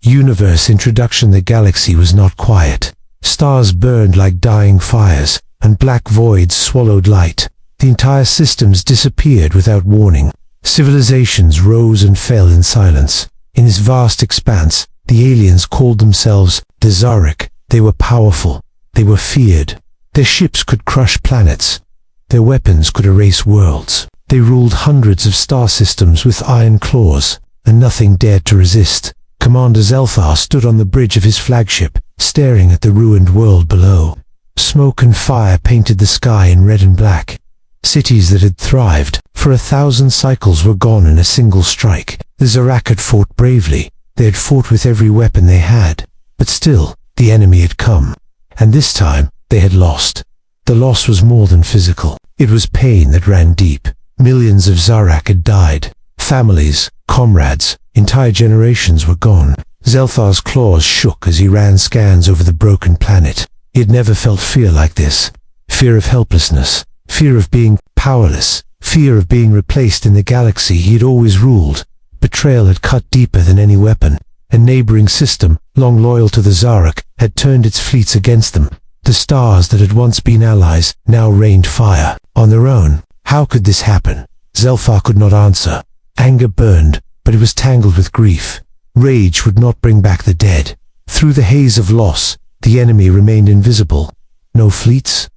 Universe introduction. The galaxy was not quiet. Stars burned like dying fires, and black voids swallowed light. The entire systems disappeared without warning. Civilizations rose and fell in silence. In this vast expanse, the aliens called themselves the Zarak. They were powerful. They were feared. Their ships could crush planets. Their weapons could erase worlds. They ruled hundreds of star systems with iron claws, and nothing dared to resist. Commander Zelthar stood on the bridge of his flagship, staring at the ruined world below. Smoke and fire painted the sky in red and black. Cities that had thrived for 1,000 cycles were gone in a single strike. The Zarak had fought bravely. They had fought with every weapon they had. But still, the enemy had come. And this time, they had lost. The loss was more than physical. It was pain that ran deep. Millions of Zarak had died. Families, comrades, entire generations were gone. Zelthar's claws shook as he ran scans over the broken planet. He had never felt fear like this. Fear of helplessness. Fear of being powerless. Fear of being replaced in the galaxy he had always ruled. Betrayal had cut deeper than any weapon. A neighboring system, long loyal to the Zarak, had turned its fleets against them. The stars that had once been allies now rained fire. On their own, how could this happen? Zelthar could not answer. Anger burned, but it was tangled with grief. Rage would not bring back the dead. Through the haze of loss, the enemy remained invisible. No fleets,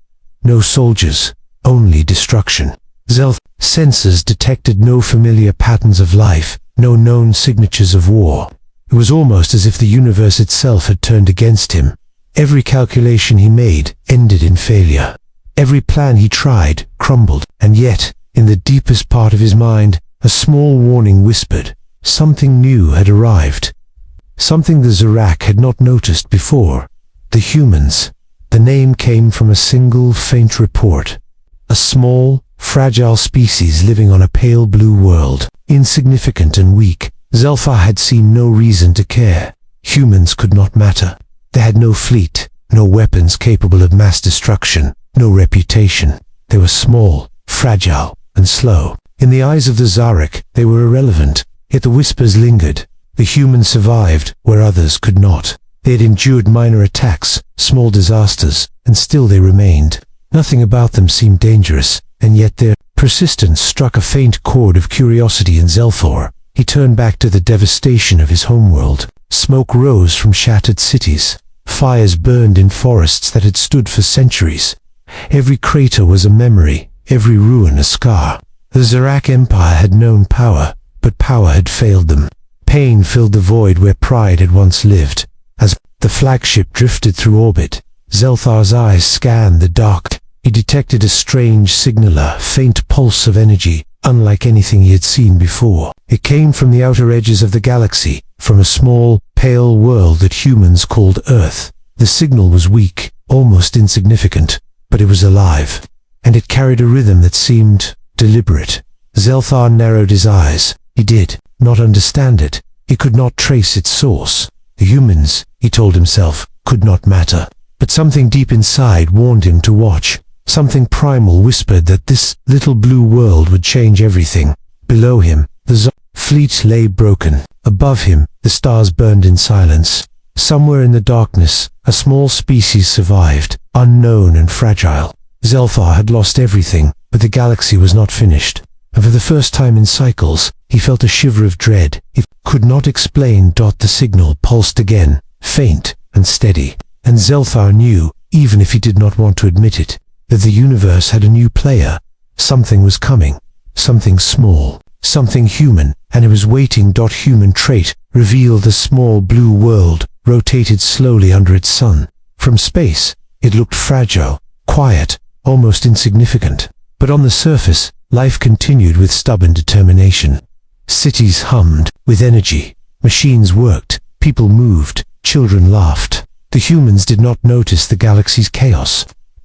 no soldiers, only destruction. Zelth's sensors detected no familiar patterns of life, no known signatures of war. It was almost as if the universe itself had turned against him. Every calculation he made ended in failure. Every plan he tried crumbled, and yet, in the deepest part of his mind, a small warning whispered. Something new had arrived. Something the Zarak had not noticed before. The humans. The name came from a single faint report. A small, fragile species living on a pale blue world. Insignificant and weak, Zelthar had seen no reason to care. Humans could not matter. They had no fleet, no weapons capable of mass destruction, no reputation. They were small, fragile, and slow. In the eyes of the Zarak, they were irrelevant, yet the whispers lingered. The humans survived where others could not. They had endured minor attacks, small disasters, and still they remained. Nothing about them seemed dangerous, and yet their persistence struck a faint chord of curiosity in Zelthar. He turned back to the devastation of his homeworld. Smoke rose from shattered cities. Fires burned in forests that had stood for centuries. Every crater was a memory, every ruin a scar. The Zarak Empire had known power, but power had failed them. Pain filled the void where pride had once lived. As the flagship drifted through orbit, Zelthar's eyes scanned the dark. He detected a strange signaler, faint pulse of energy, unlike anything he had seen before. It came from the outer edges of the galaxy, from a small, pale world that humans called Earth. The signal was weak, almost insignificant, but it was alive, and it carried a rhythm that seemed deliberate. Zelthar narrowed his eyes. He did not understand it. He could not trace its source. The humans, he told himself, could not matter. But something deep inside warned him to watch. Something primal whispered that this little blue world would change everything. Below him, the fleet lay broken. Above him, the stars burned in silence. Somewhere in the darkness, a small species survived, unknown and fragile. Zelthar had lost everything, but the galaxy was not finished. And for the first time in cycles, he felt a shiver of dread. He could not explain. The signal pulsed again, faint and steady. And Zelthar knew, even if he did not want to admit it, that the universe had a new player. Something was coming. Something small. Something human. And it was waiting. Human trait revealed a small blue world, rotated slowly under its sun. From space, it looked fragile, quiet, almost insignificant. But on the surface, life continued with stubborn determination. Cities hummed with energy. Machines worked. People moved. Children laughed. The humans did not notice the galaxy's chaos.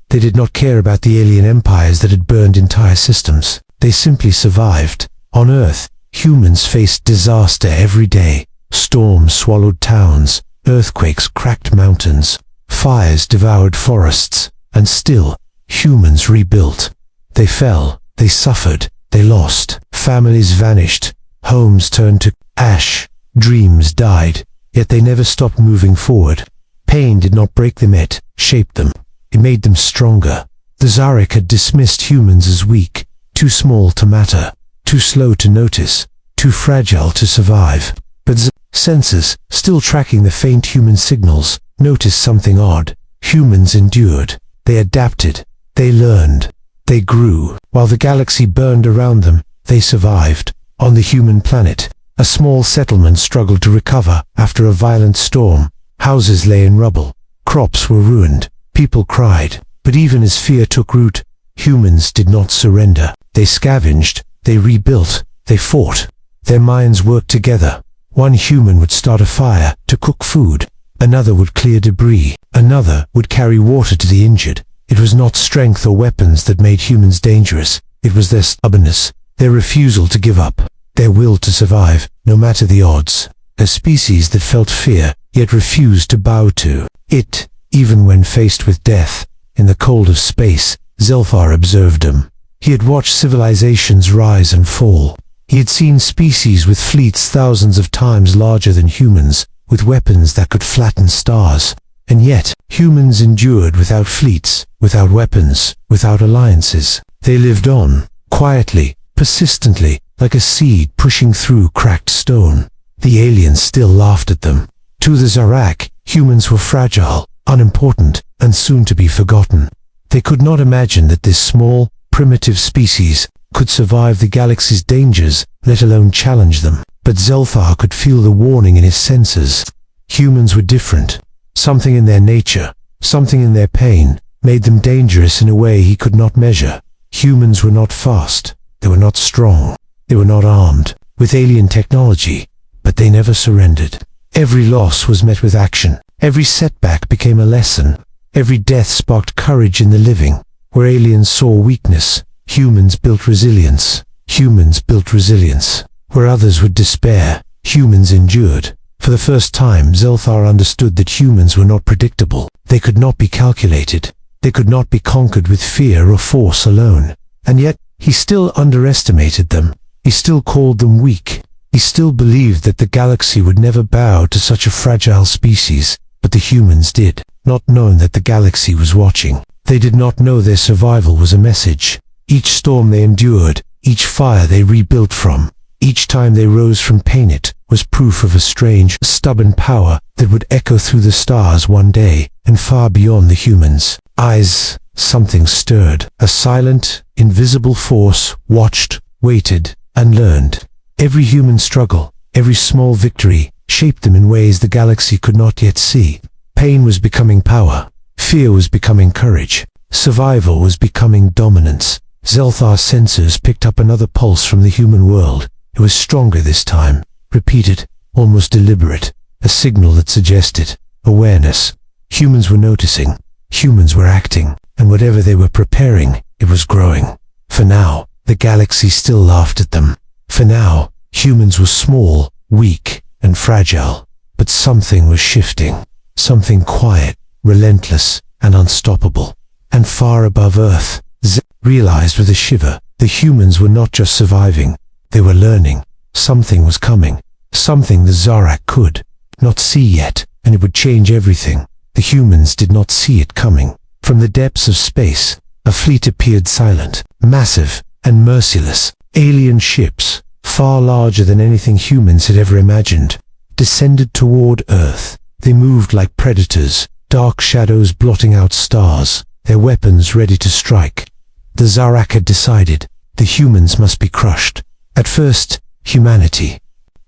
They did not care about the alien empires that had burned entire systems. They simply survived. On Earth, humans faced disaster every day. Storms swallowed towns. Earthquakes cracked mountains. Fires devoured forests. And still, humans rebuilt. They fell. They suffered. They lost. Families vanished. Homes turned to ash. Dreams died. yet they never stopped moving forward. Pain did not break them, it shaped them. It made them stronger. The Zarek had dismissed humans as weak, too small to matter, too slow to notice, too fragile to survive. But sensors, still tracking the faint human signals, noticed something odd. Humans endured. They adapted. They learned. They grew. While the galaxy burned around them, they survived. On the human planet, a small settlement struggled to recover after a violent storm. Houses lay in rubble. Crops were ruined. People cried. But even as fear took root, humans did not surrender. They scavenged. They rebuilt. They fought. Their minds worked together. One human would start a fire to cook food. Another would clear debris. Another would carry water to the injured. It was not strength or weapons that made humans dangerous. It was their stubbornness, their refusal to give up, their will to survive, no matter the odds. A species that felt fear, yet refused to bow to it, even when faced with death. In the cold of space, Zelfar observed them. He had watched civilizations rise and fall. He had seen species with fleets thousands of times larger than humans, with weapons that could flatten stars. And yet, humans endured without fleets, without weapons, without alliances. They lived on, quietly, persistently, like a seed pushing through cracked stone. The aliens still laughed at them. To the Zarak, humans were fragile, unimportant, and soon to be forgotten. They could not imagine that this small, primitive species could survive the galaxy's dangers, let alone challenge them. But Zelfar could feel the warning in his senses. Humans were different. Something in their nature, something in their pain, made them dangerous in a way he could not measure. Humans were not fast. They were not strong. They were not armed with alien technology, but they never surrendered. Every loss was met with action. Every setback became a lesson. Every death sparked courage in the living. Where aliens saw weakness, humans built resilience. Humans built resilience. Where others would despair, humans endured. For the first time, Zelfar understood that humans were not predictable. They could not be calculated. They could not be conquered with fear or force alone. And yet, he still underestimated them. He still called them weak. He still believed that the galaxy would never bow to such a fragile species. But the humans did, not knowing that the galaxy was watching. They did not know their survival was a message. Each storm they endured, each fire they rebuilt from, each time they rose from pain, it was proof of a strange, stubborn power that would echo through the stars one day and far beyond the humans' eyes. Something stirred. A silent, invisible force watched, waited, and learned. Every human struggle, every small victory, shaped them in ways the galaxy could not yet see. Pain was becoming power. Fear was becoming courage. Survival was becoming dominance. Zelthar's sensors picked up another pulse from the human world. It was stronger this time. Repeated, almost deliberate. A signal that suggested awareness. Humans were noticing. Humans were acting. And whatever they were preparing, it was growing. For now, the galaxy still laughed at them. For now, humans were small, weak, and fragile. But something was shifting. Something quiet, relentless, and unstoppable. And far above Earth, Zed realized with a shiver, the humans were not just surviving. They were learning. Something was coming. Something the Zarak could not see yet, and it would change everything. The humans did not see it coming. From the depths of space, a fleet appeared, silent, massive, and merciless. Alien ships, far larger than anything humans had ever imagined, descended toward Earth. They moved like predators, dark shadows blotting out stars, their weapons ready to strike. The Zarak had decided the humans must be crushed. At first, humanity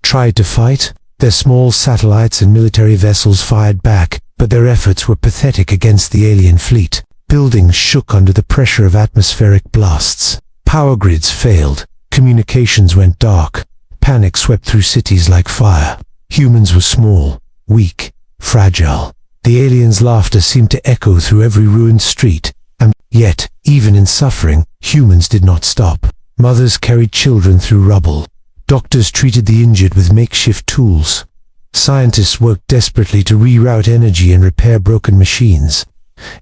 tried to fight. Their small satellites and military vessels fired back, but their efforts were pathetic against the alien fleet. Buildings shook under the pressure of atmospheric blasts. Power grids failed. Communications went dark. Panic swept through cities like fire. Humans were small, weak, fragile. The aliens' laughter seemed to echo through every ruined street. And yet, even in suffering, humans did not stop. Mothers carried children through rubble. Doctors treated the injured with makeshift tools. Scientists worked desperately to reroute energy and repair broken machines.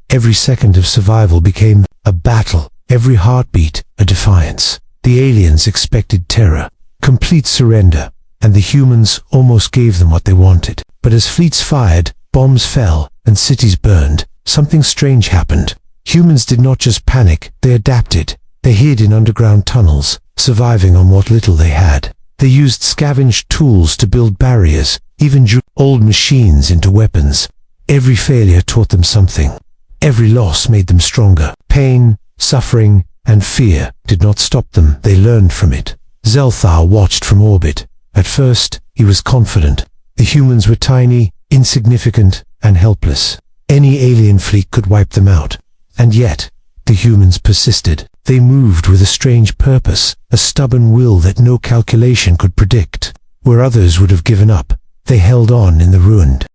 Every second of survival became a battle. Every heartbeat, a defiance. The aliens expected terror, complete surrender, and the humans almost gave them what they wanted. But as fleets fired, bombs fell, and cities burned, something strange happened. Humans did not just panic, they adapted. They hid in underground tunnels, surviving on what little they had. They used scavenged tools to build barriers, even drew old machines into weapons. Every failure taught them something. Every loss made them stronger. Pain, suffering, and fear did not stop them, they learned from it. Zelthar watched from orbit. At first, he was confident. The humans were tiny, insignificant, and helpless. Any alien fleet could wipe them out. And yet, the humans persisted. They moved with a strange purpose, a stubborn will that no calculation could predict. Where others would have given up, they held on in the ruined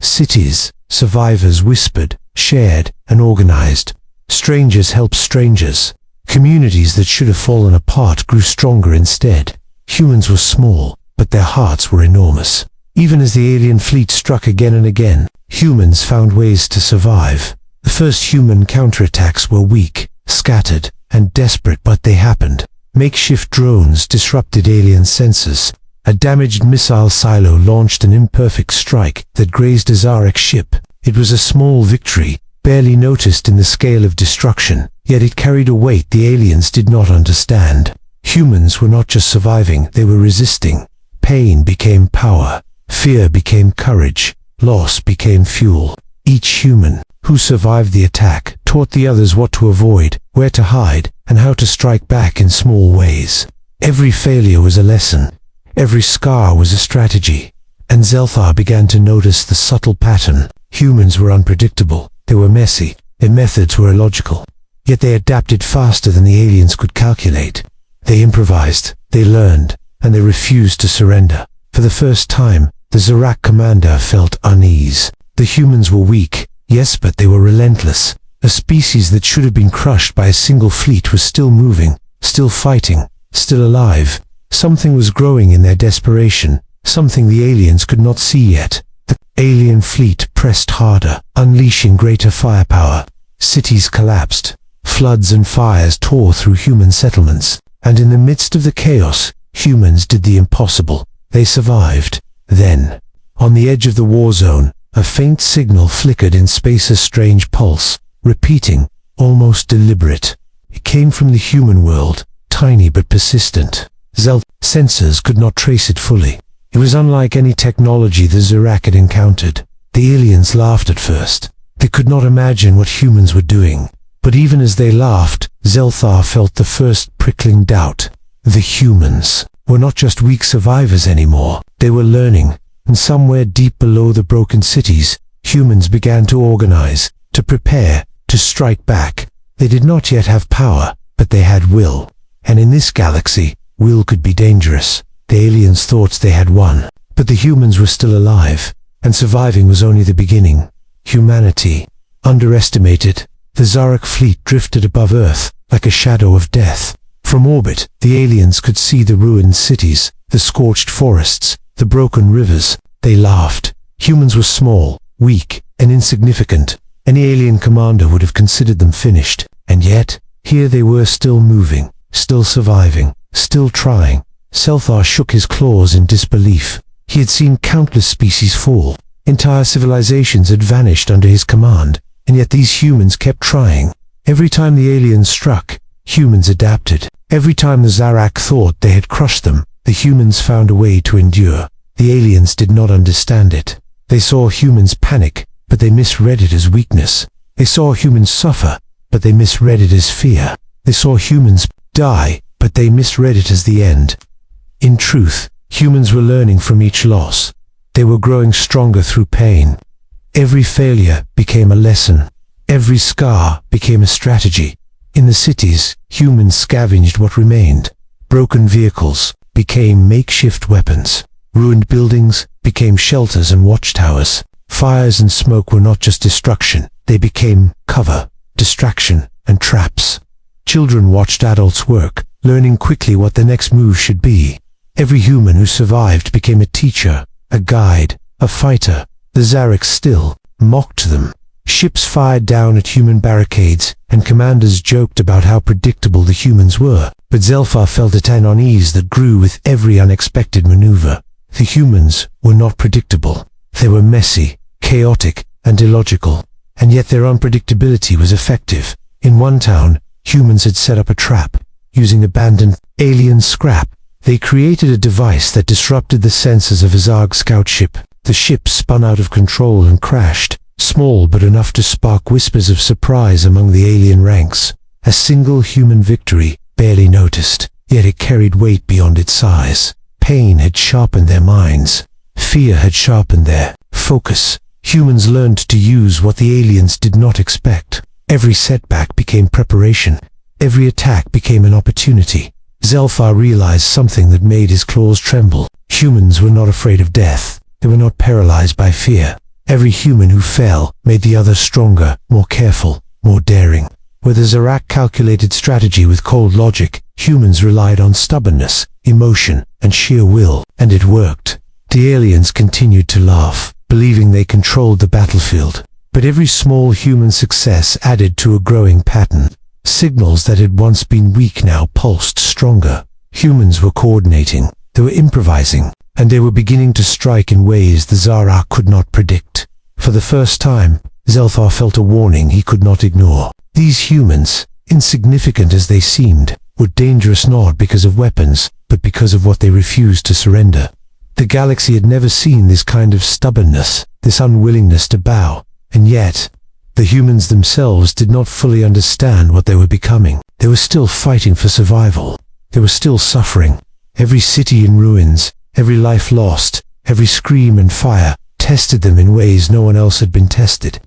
cities. Survivors whispered, shared, and organized. Strangers helped strangers. Communities that should have fallen apart grew stronger instead. Humans were small, but their hearts were enormous. Even as the alien fleet struck again and again, humans found ways to survive. The first human counterattacks were weak, scattered, and desperate, but they happened. Makeshift drones disrupted alien sensors. A damaged missile silo launched an imperfect strike that grazed a Zarek ship. It was a small victory, barely noticed in the scale of destruction, yet it carried a weight the aliens did not understand. Humans were not just surviving, they were resisting. Pain became power. Fear became courage. Loss became fuel. Each human who survived the attack taught the others what to avoid, where to hide, and how to strike back in small ways. Every failure was a lesson. Every scar was a strategy. And Zelthar began to notice the subtle pattern. Humans were unpredictable. They were messy. Their methods were illogical. Yet they adapted faster than the aliens could calculate. They improvised, they learned, and they refused to surrender. For the first time, the Zarak commander felt unease. The humans were weak, yes, but they were relentless. A species that should have been crushed by a single fleet was still moving, still fighting, still alive. Something was growing in their desperation, something the aliens could not see yet. The alien fleet pressed harder, unleashing greater firepower. Cities collapsed. Floods and fires tore through human settlements. And in the midst of the chaos, humans did the impossible. They survived. Then, on the edge of the war zone, a faint signal flickered in space, a strange pulse, repeating, almost deliberate. It came from the human world, tiny but persistent. Sensors could not trace it fully. It was unlike any technology the Zarak had encountered. The aliens laughed at first. They could not imagine what humans were doing. But even as they laughed, Zelthar felt the first prickling doubt. The humans were not just weak survivors anymore. They were learning, and somewhere deep below the broken cities, humans began to organize, to prepare, to strike back. They did not yet have power, but they had will. And in this galaxy, will could be dangerous. The aliens thought they had won, but the humans were still alive, and surviving was only the beginning. Humanity, underestimated. The Zarak fleet drifted above Earth, like a shadow of death. From orbit, the aliens could see the ruined cities, the scorched forests, the broken rivers. They laughed. Humans were small, weak, and insignificant. Any alien commander would have considered them finished. And yet, here they were, still moving, still surviving, still trying. Zelthar shook his claws in disbelief. He had seen countless species fall. Entire civilizations had vanished under his command. And yet these humans kept trying. Every time the aliens struck, humans adapted. Every time the Zarak thought they had crushed them, the humans found a way to endure. The aliens did not understand it. They saw humans panic, but they misread it as weakness. They saw humans suffer, but they misread it as fear. They saw humans die, but they misread it as the end. In truth, humans were learning from each loss. They were growing stronger through pain. Every failure became a lesson. Every scar became a strategy. In the cities, humans scavenged what remained. Broken vehicles became makeshift weapons. Ruined buildings became shelters and watchtowers. Fires and smoke were not just destruction. They became cover, distraction, and traps. Children watched adults work, learning quickly what the next move should be. Every human who survived became a teacher, a guide, a fighter. The Zarak still mocked them. Ships fired down at human barricades, and commanders joked about how predictable the humans were. But Zelthar felt an unease that grew with every unexpected maneuver. The humans were not predictable. They were messy, chaotic, and illogical, and yet their unpredictability was effective. In one town, humans had set up a trap. Using abandoned alien scrap, they created a device that disrupted the sensors of a Zarg scout ship. The ship spun out of control and crashed, small but enough to spark whispers of surprise among the alien ranks. A single human victory, barely noticed, yet it carried weight beyond its size. Pain had sharpened their minds. Fear had sharpened their focus. Humans learned to use what the aliens did not expect. Every setback became preparation. Every attack became an opportunity. Zelthar realized something that made his claws tremble. Humans were not afraid of death. They were not paralyzed by fear. Every human who fell made the others stronger, more careful, more daring. Where the Zarak calculated strategy with cold logic, humans relied on stubbornness, emotion, and sheer will, and it worked. The aliens continued to laugh, believing they controlled the battlefield. But every small human success added to a growing pattern. Signals that had once been weak now pulsed stronger. Humans were coordinating, they were improvising, and they were beginning to strike in ways the Zarak could not predict. For the first time, Zelthar felt a warning he could not ignore. These humans, insignificant as they seemed, were dangerous not because of weapons, but because of what they refused to surrender. The galaxy had never seen this kind of stubbornness, this unwillingness to bow, and yet, the humans themselves did not fully understand what they were becoming. They were still fighting for survival. They were still suffering. Every city in ruins, every life lost, every scream and fire tested them in ways no one else had been tested.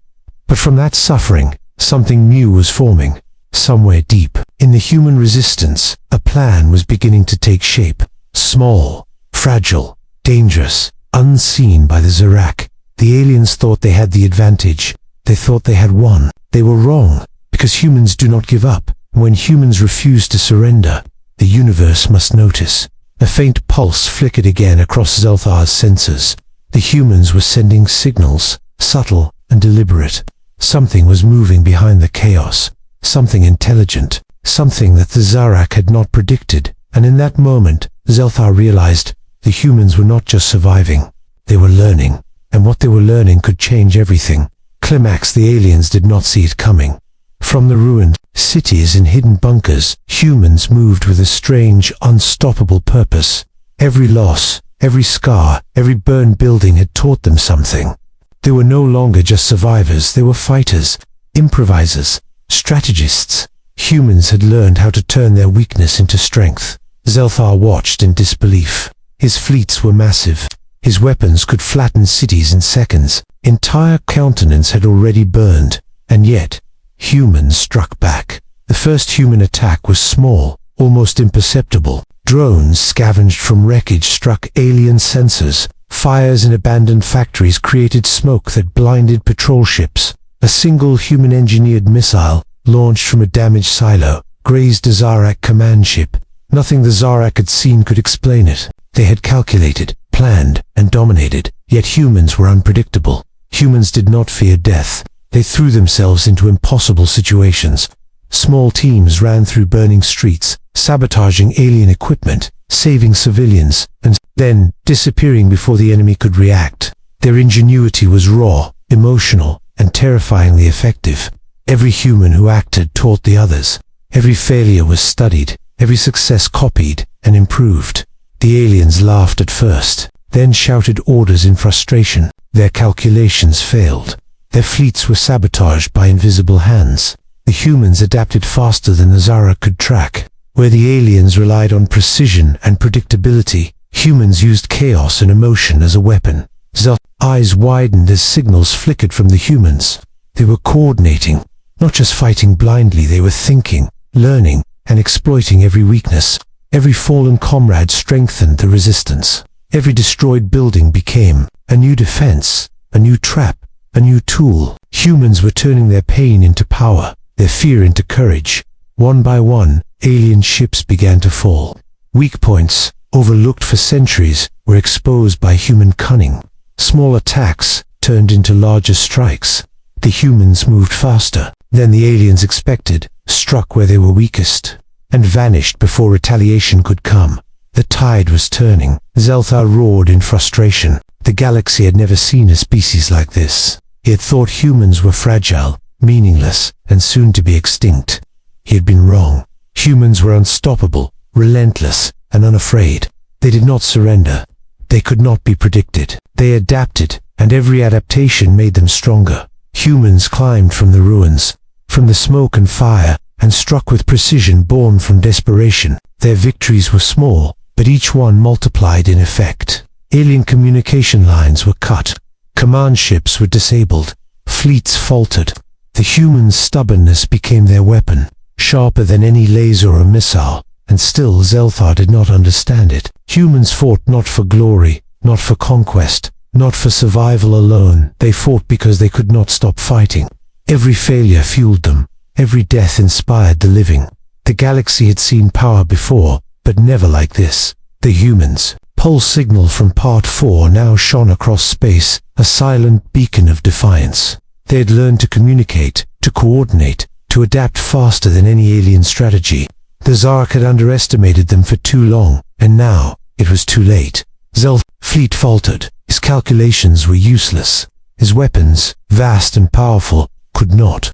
But from that suffering, something new was forming. Somewhere deep, in the human resistance, a plan was beginning to take shape. Small, fragile, dangerous, unseen by the Zarak. The aliens thought they had the advantage. They thought they had won. They were wrong, because humans do not give up. When humans refuse to surrender, the universe must notice. A faint pulse flickered again across Zelthar's senses. The humans were sending signals, subtle and deliberate. Something was moving behind the chaos. Something intelligent. Something that the Zarak had not predicted. And in that moment, Zelthar realized the humans were not just surviving. They were learning. And what they were learning could change everything. Climax, the aliens did not see it coming. From the ruined cities and hidden bunkers, humans moved with a strange, unstoppable purpose. Every loss, every scar, every burned building had taught them something. They were no longer just survivors, they were fighters, improvisers, strategists. Humans had learned how to turn their weakness into strength. Zelthar watched in disbelief. His fleets were massive. His weapons could flatten cities in seconds. Entire continents had already burned, and yet, humans struck back. The first human attack was small, almost imperceptible. Drones scavenged from wreckage struck alien sensors. Fires in abandoned factories created smoke that blinded patrol ships. A single human-engineered missile, launched from a damaged silo, grazed a Zarak command ship. Nothing the Zarak had seen could explain it. They had calculated, planned, and dominated, yet humans were unpredictable. Humans did not fear death. They threw themselves into impossible situations. Small teams ran through burning streets, sabotaging alien equipment, saving civilians, and then disappearing before the enemy could react. Their ingenuity was raw, emotional, and terrifyingly effective. Every human who acted taught the others. Every failure was studied, every success copied and improved. The aliens laughed at first, then shouted orders in frustration. Their calculations failed. Their fleets were sabotaged by invisible hands. The humans adapted faster than the Zarak could track. Where the aliens relied on precision and predictability, humans used chaos and emotion as a weapon. Zelth's eyes widened as signals flickered from the humans. They were coordinating, not just fighting blindly, they were thinking, learning, and exploiting every weakness. Every fallen comrade strengthened the resistance. Every destroyed building became a new defense, a new trap, a new tool. Humans were turning their pain into power, their fear into courage. One by one, alien ships began to fall. Weak points, overlooked for centuries, were exposed by human cunning. Small attacks turned into larger strikes. The humans moved faster than the aliens expected, struck where they were weakest, and vanished before retaliation could come. The tide was turning. Zelthar roared in frustration. The galaxy had never seen a species like this. He had thought humans were fragile, meaningless, and soon to be extinct. He had been wrong. Humans were unstoppable, relentless, and unafraid. They did not surrender. They could not be predicted. They adapted, and every adaptation made them stronger. Humans climbed from the ruins, from the smoke and fire, and struck with precision born from desperation. Their victories were small, but each one multiplied in effect. Alien communication lines were cut. Command ships were disabled. Fleets faltered. The humans' stubbornness became their weapon, sharper than any laser or missile, and still Zelthar did not understand it. Humans fought not for glory, not for conquest, not for survival alone. They fought because they could not stop fighting. Every failure fueled them. Every death inspired the living. The galaxy had seen power before, but never like this. The humans. Pulse signal from Part 4 now shone across space, a silent beacon of defiance. They had learned to communicate, to coordinate, to adapt faster than any alien strategy. The Zark had underestimated them for too long, and now it was too late. Zelth's fleet faltered. His calculations were useless. His weapons, vast and powerful, could not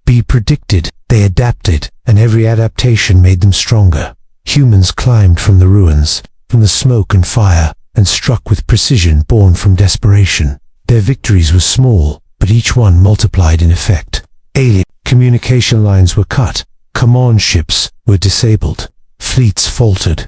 be predicted. They adapted, and every adaptation made them stronger. Humans climbed from the ruins, from the smoke and fire, and struck with precision born from desperation. Their victories were small, but each one multiplied in effect. Alien communication lines were cut. Command ships were disabled. Fleets faltered.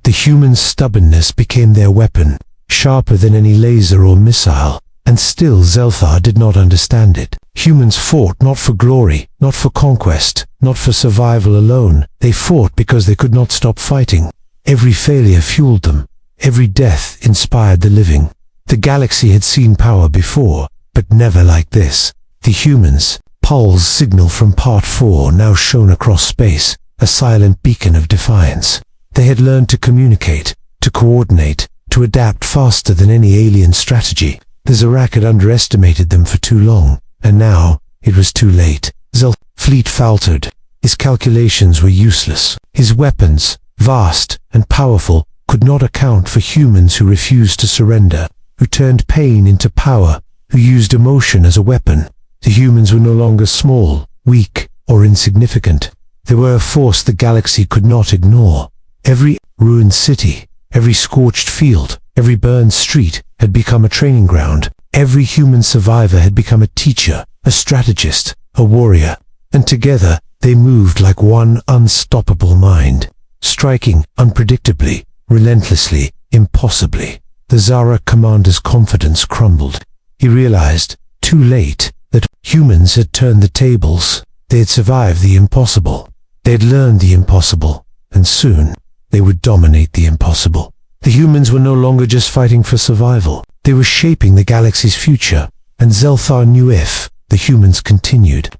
The humans' stubbornness became their weapon, sharper than any laser or missile, and still Zelthar did not understand it. Humans fought not for glory, not for conquest, not for survival alone. They fought because they could not stop fighting. Every failure fueled them. Every death inspired the living. The galaxy had seen power before, but never like this. The humans. Pulse signal from Part 4 now shone across space, a silent beacon of defiance. They had learned to communicate, to coordinate, to adapt faster than any alien strategy. The Zarak had underestimated them for too long, and now it was too late. Zelth's fleet faltered. His calculations were useless. His weapons, vast and powerful, could not account for humans who refused to surrender, who turned pain into power, who used emotion as a weapon. The humans were no longer small, weak, or insignificant. They were a force the galaxy could not ignore. Every ruined city, every scorched field, every burned street had become a training ground. Every human survivor had become a teacher, a strategist, a warrior, and together they moved like one unstoppable mind, striking unpredictably, relentlessly, impossibly. The Zara commander's confidence crumbled. He realized, too late, that humans had turned the tables. They had survived the impossible. They had learned the impossible, and soon they would dominate the impossible. The humans were no longer just fighting for survival. They were shaping the galaxy's future, and Zelthar knew if the humans continued,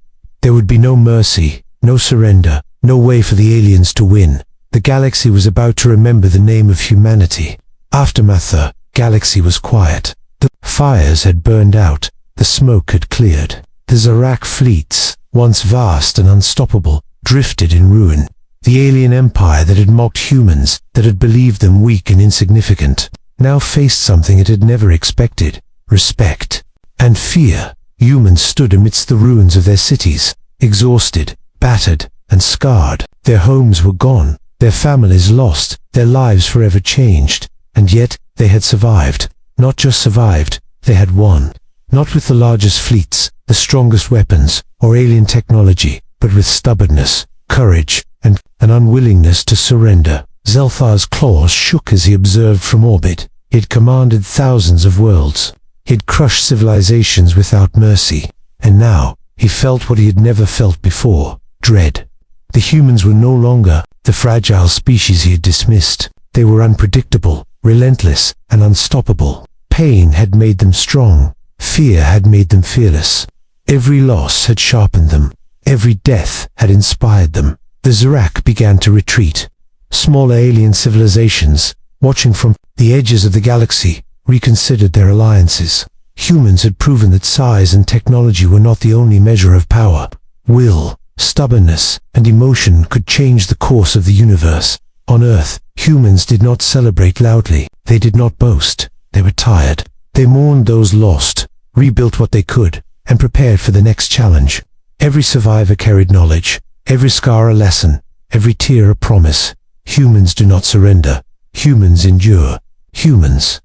there would be no mercy, no surrender, no way for the aliens to win. The galaxy was about to remember the name of humanity. Aftermath. The galaxy was quiet. The fires had burned out. The smoke had cleared. The Zarak fleets, once vast and unstoppable, drifted in ruin. The alien empire that had mocked humans, that had believed them weak and insignificant, now faced something it had never expected: respect and fear. Humans stood amidst the ruins of their cities, exhausted, battered, and scarred. Their homes were gone, their families lost, their lives forever changed, and yet they had survived. Not just survived, they had won. Not with the largest fleets, the strongest weapons, or alien technology, but with stubbornness, courage, and an unwillingness to surrender. Zelthar's claws shook as he observed from orbit. He had commanded thousands of worlds. He had crushed civilizations without mercy. And now, he felt what he had never felt before: dread. The humans were no longer the fragile species he had dismissed. They were unpredictable, relentless, and unstoppable. Pain had made them strong. Fear had made them fearless. Every loss had sharpened them. Every death had inspired them. The Zarak began to retreat. Smaller alien civilizations, watching from the edges of the galaxy, reconsidered their alliances. Humans had proven that size and technology were not the only measure of power. Will, stubbornness, and emotion could change the course of the universe. On Earth, humans did not celebrate loudly. They did not boast. They were tired. They mourned those lost, rebuilt what they could, and prepared for the next challenge. Every survivor carried knowledge, every scar a lesson, every tear a promise. Humans do not surrender. Humans endure. Humans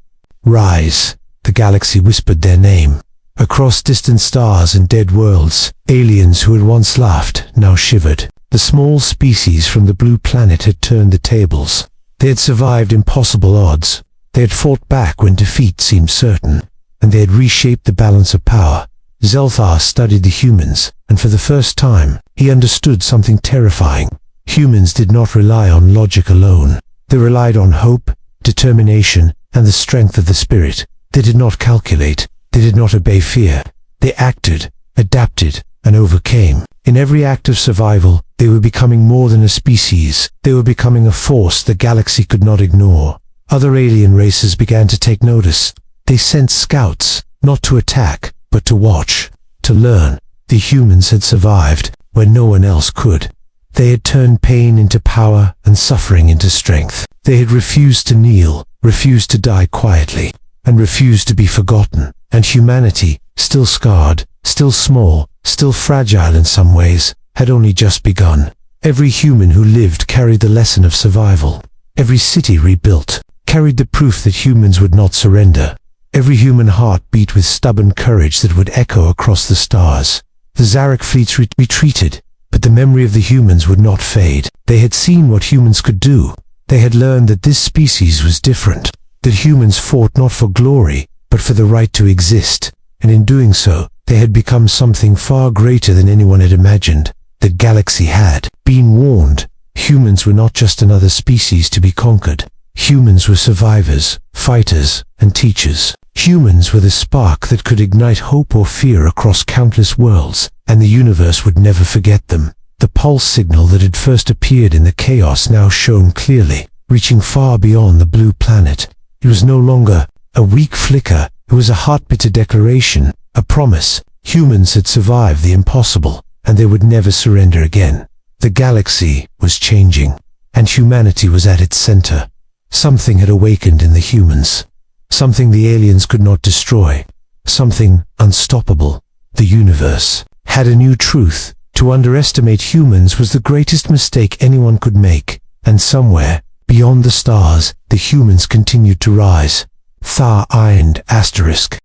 rise. The galaxy whispered their name. Across distant stars and dead worlds, aliens who had once laughed now shivered. The small species from the blue planet had turned the tables. They had survived impossible odds. They had fought back when defeat seemed certain, and they had reshaped the balance of power. Zelthar studied the humans, and for the first time, he understood something terrifying. Humans did not rely on logic alone. They relied on hope, determination, and the strength of the spirit. They did not calculate. They did not obey fear. They acted, adapted, and overcame. In every act of survival, they were becoming more than a species. They were becoming a force the galaxy could not ignore. Other alien races began to take notice. They sent scouts, not to attack, but to watch, to learn. The humans had survived when no one else could. They had turned pain into power and suffering into strength. They had refused to kneel, refused to die quietly, and refused to be forgotten. And humanity, still scarred, still small, still fragile in some ways, had only just begun. Every human who lived carried the lesson of survival. Every city rebuilt carried the proof that humans would not surrender. Every human heart beat with stubborn courage that would echo across the stars. The Zarek fleets retreated, but the memory of the humans would not fade. They had seen what humans could do. They had learned that this species was different, that humans fought not for glory, but for the right to exist, and in doing so, they had become something far greater than anyone had imagined. The galaxy had been warned. Humans were not just another species to be conquered. Humans were survivors, fighters, and teachers. Humans were the spark that could ignite hope or fear across countless worlds, and the universe would never forget them. The pulse signal that had first appeared in the chaos now shone clearly, reaching far beyond the blue planet. It was no longer a weak flicker. It was a heart-bitter declaration, a promise. Humans had survived the impossible, and they would never surrender again. The galaxy was changing, and humanity was at its center. Something had awakened in the humans. Something the aliens could not destroy. Something unstoppable. The universe had a new truth. To underestimate humans was the greatest mistake anyone could make. And somewhere, beyond the stars, the humans continued to rise. Thar Ironed ***.